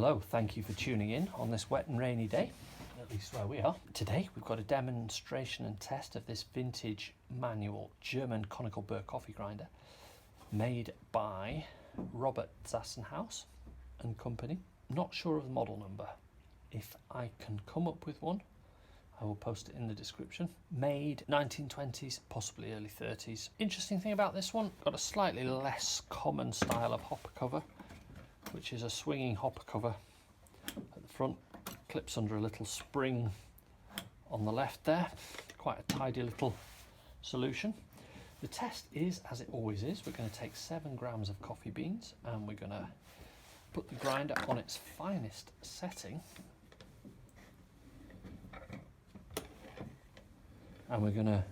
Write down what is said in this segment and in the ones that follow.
Hello, thank you for tuning in on this wet and rainy day, at least where we are. Today we've got a demonstration and test of this vintage manual German conical burr coffee grinder made by Robert Zassenhaus and Company. Not sure of the model number. If I can come up with one, I will post it in the description. Made 1920s, possibly early 30s. Interesting thing about this one, got a slightly less common style of hopper cover, which is a swinging hopper cover at the front, clips under a little spring on the left there. Quite a tidy little solution. The test is, as it always is, we're going to take 7 grams of coffee beans and we're going to put the grinder on its finest setting, and we're going to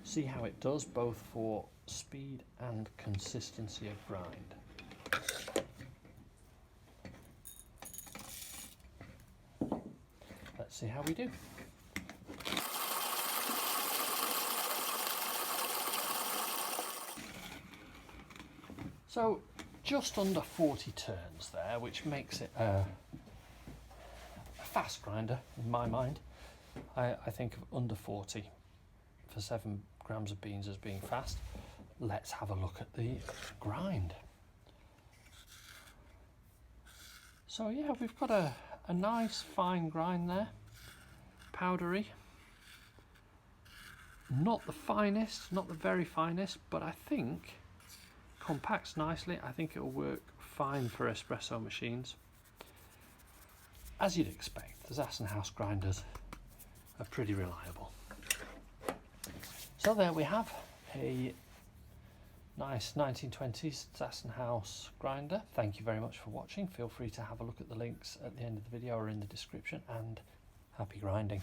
see how it does both for speed and consistency of grind. Let's see how we do. So just under 40 turns there, which makes it a fast grinder in my mind. I think of under 40 for 7 grams of beans as being fast. Let's have a look at the grind. So yeah, we've got a nice fine grind there, powdery. Not the finest, not the very finest, but I think compacts nicely. I think it'll work fine for espresso machines. As you'd expect, the Zassenhaus grinders are pretty reliable. So there we have a nice 1920s Zassenhaus grinder. Thank you very much for watching. Feel free to have a look at the links at the end of the video or in the description, and happy grinding.